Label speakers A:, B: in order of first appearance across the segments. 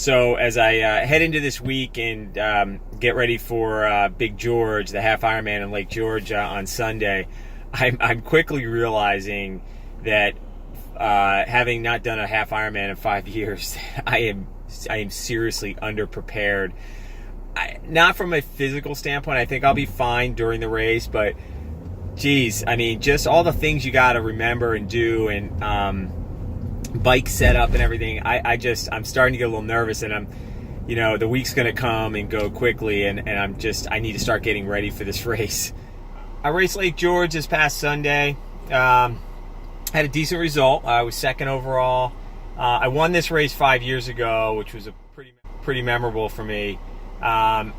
A: So as I head into this week and get ready for Big George, the half Ironman in Lake George on Sunday, I'm quickly realizing that having not done a half Ironman in 5 years, I am seriously underprepared. Not from a physical standpoint. I think I'll be fine during the race, but geez, I mean, just all the things you got to remember and do, and bike setup and everything. I'm starting to get a little nervous, and the week's going to come and go quickly, and I need to start getting ready for this race. I raced Lake George this past Sunday. Had a decent result. I was second overall. I won this race 5 years ago, which was a pretty memorable for me. But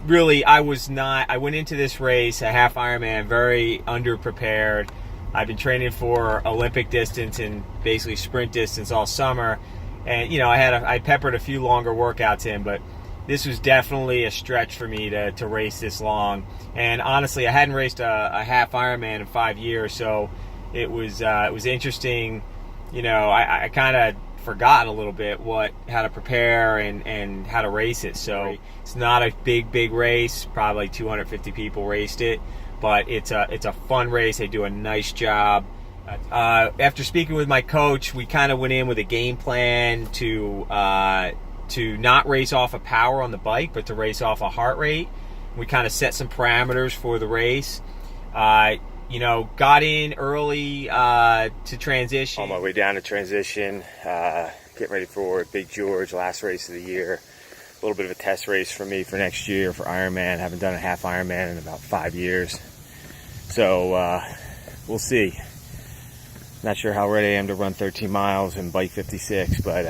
A: really, I went into this race, a half Ironman, very underprepared. I've been training for Olympic distance and basically sprint distance all summer. And, I peppered a few longer workouts in, but this was definitely a stretch for me to race this long. And honestly, I hadn't raced a half Ironman in 5 years, so it was interesting. I kind of forgot a little bit how to prepare and how to race it. So it's not a big race. Probably 250 people raced it, but it's a fun race. They do a nice job. After speaking with my coach, we kind of went in with a game plan to not race off of power on the bike, but to race off a heart rate. We kind of set some parameters for the race. Got in early to transition. On my way down to transition, getting ready for Big George, last race of the year. A little bit of a test race for me for next year for Ironman. Haven't done a half Ironman in about 5 years. So we'll see. Not sure how ready I am to run 13 miles and bike 56, but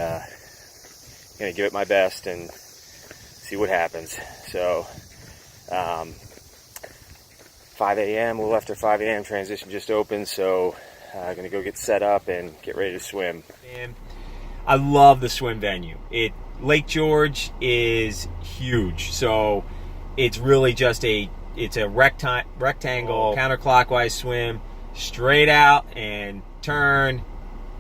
A: gonna give it my best and see what happens. So 5 a.m., a little after 5 a.m., transition just opened, so gonna go get set up and get ready to swim. And I love the swim venue. Lake George is huge, so it's really just a rectangle counterclockwise swim, straight out and turn.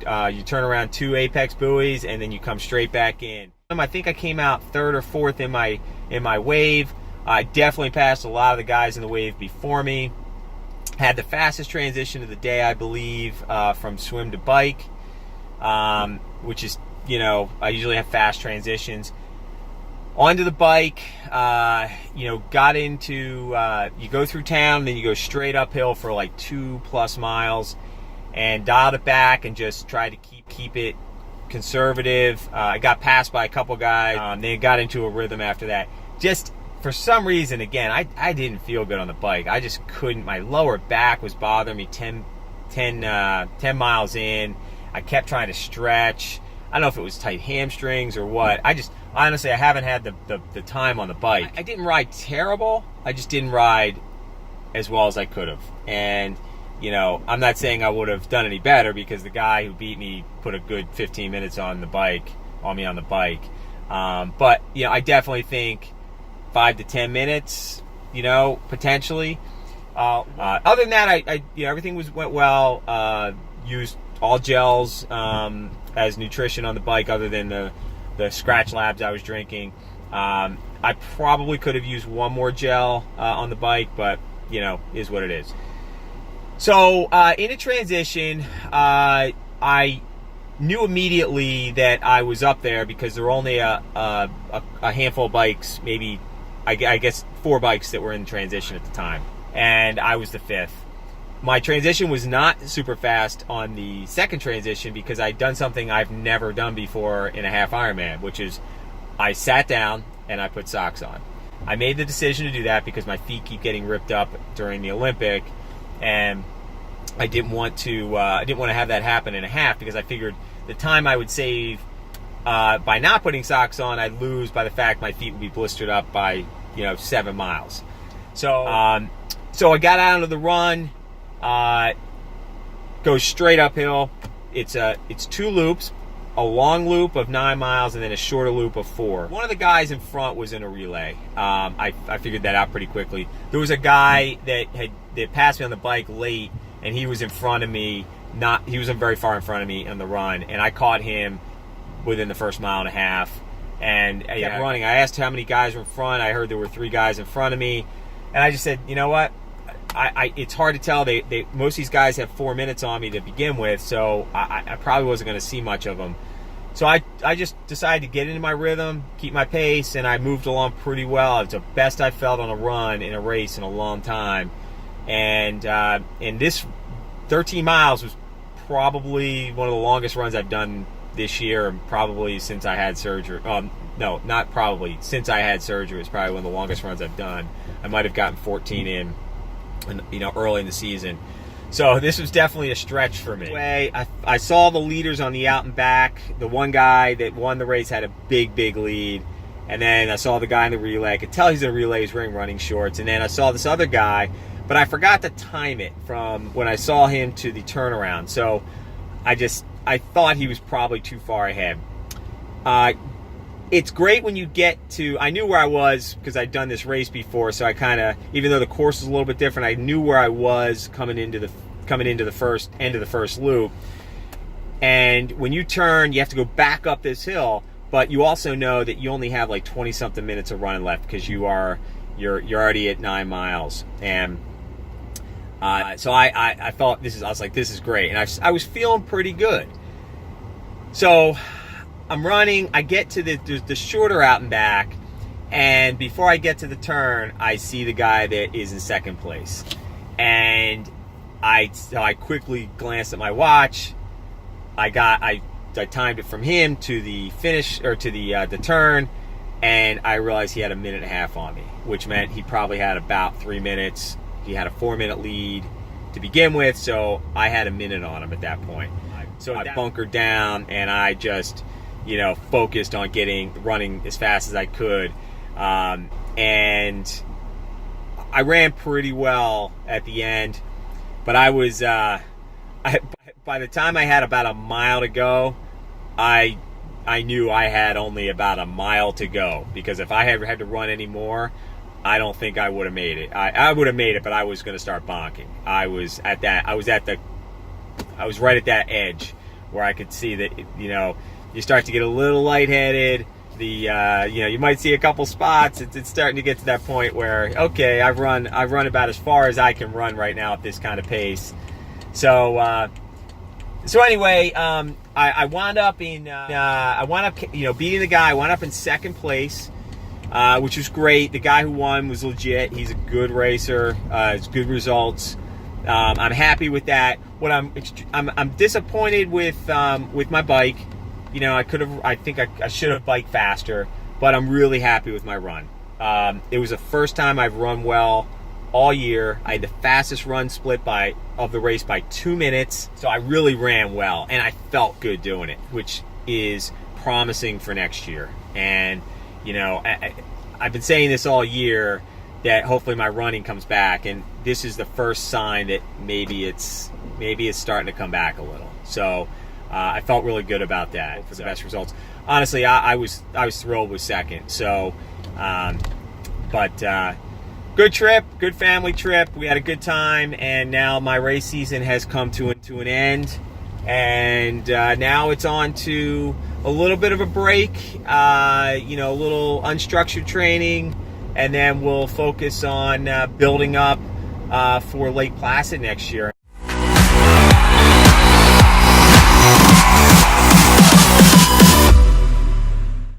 A: You turn around 2 apex buoys and then you come straight back in. I think I came out third or fourth in my wave. I definitely passed a lot of the guys in the wave before me. Had the fastest transition of the day, I believe, from swim to bike, which is, I usually have fast transitions. Onto the bike, got into, you go through town, then you go straight uphill for like 2+ miles, and dialed it back and just tried to keep it conservative. I got passed by a couple guys, then got into a rhythm after that. Just for some reason, again, I didn't feel good on the bike. I just couldn't. My lower back was bothering me 10 miles in. I kept trying to stretch. I don't know if it was tight hamstrings or what. Honestly, I haven't had the time on the bike. I didn't ride terrible. I just didn't ride as well as I could have. And, I'm not saying I would have done any better, because the guy who beat me put a good 15 minutes on me on the bike. But, I definitely think 5 to 10 minutes, potentially. Other than that, everything went well. Used all gels as nutrition on the bike, other than the Scratch Labs I was drinking. I probably could have used one more gel on the bike, but is what it is. So in a transition, I knew immediately that I was up there, because there were only a handful of bikes, maybe I guess 4 bikes that were in transition at the time, and I was the 5th. My transition was not super fast on the second transition, because I'd done something I've never done before in a half Ironman, which is I sat down and I put socks on. I made the decision to do that because my feet keep getting ripped up during the Olympic, and I didn't want to have that happen in a half, because I figured the time I would save by not putting socks on, I'd lose by the fact my feet would be blistered up by 7 miles. So I got out of the run. Goes straight uphill. It's 2 loops, a long loop of 9 miles and then a shorter loop of 4. One of the guys in front was in a relay. I figured that out pretty quickly. There was a guy that passed me on the bike late, and he was in front of me. He wasn't very far in front of me on the run, and I caught him within the first mile and a half. And I kept running. I asked how many guys were in front. I heard there were 3 guys in front of me. And I just said, you know what? It's hard to tell. Most of these guys have 4 minutes on me to begin with, so I probably wasn't going to see much of them. So I just decided to get into my rhythm, keep my pace, and I moved along pretty well. It's the best I felt on a run in a race in a long time. And this 13 miles was probably one of the longest runs I've done this year, and probably since I had surgery. No, not probably. Since I had surgery, it's probably one of the longest runs I've done. I might have gotten 14 in, early in the season. So this was definitely a stretch for me. Anyway, I saw the leaders on the out and back. The one guy that won the race had a big lead. And then I saw the guy in the relay. I could tell he's in a relay. He's wearing running shorts. And then I saw this other guy, but I forgot to time it from when I saw him to the turnaround. So I thought he was probably too far ahead. It's great when you get to, I knew where I was because I'd done this race before, so I kind of, even though the course was a little bit different, I knew where I was coming into the first end of the first loop. And when you turn, you have to go back up this hill, but you also know that you only have like 20 something minutes of running left because you're already at 9 miles. And so I thought I was like, this is great, and I was feeling pretty good. So I'm running, I get to the shorter out and back, and before I get to the turn, I see the guy that is in second place. And I quickly glanced at my watch. I timed it from him to the finish, or to the turn, and I realized he had a minute and a half on me, which meant he probably had about 3 minutes. He had a 4-minute lead to begin with, so I had a minute on him at that point. So I bunkered down, and I just focused on running as fast as I could. And I ran pretty well at the end, but I was, by the time I had about a mile to go, I knew I had only about a mile to go, because if I had to run any more, I don't think I would have made it. I would have made it, but I was going to start bonking. I was right at that edge where I could see that, you start to get a little lightheaded. You might see a couple spots. It's starting to get to that point where, okay, I've run about as far as I can run right now at this kind of pace. So anyway, I wound up beating the guy. I wound up in second place, which was great. The guy who won was legit. He's a good racer. It's good results. I'm happy with that. What I'm disappointed with my bike. I think I should have biked faster, but I'm really happy with my run. It was the first time I've run well all year. I had the fastest run split of the race by 2 minutes, so I really ran well, and I felt good doing it, which is promising for next year. And I've been saying this all year, that hopefully my running comes back, and this is the first sign that maybe it's starting to come back a little. So I felt really good about that for the best results. Honestly, I was thrilled with second. So, good trip, good family trip. We had a good time, and now my race season has come to an end, and now it's on to a little bit of a break. A little unstructured training, and then we'll focus on building up for Lake Placid next year.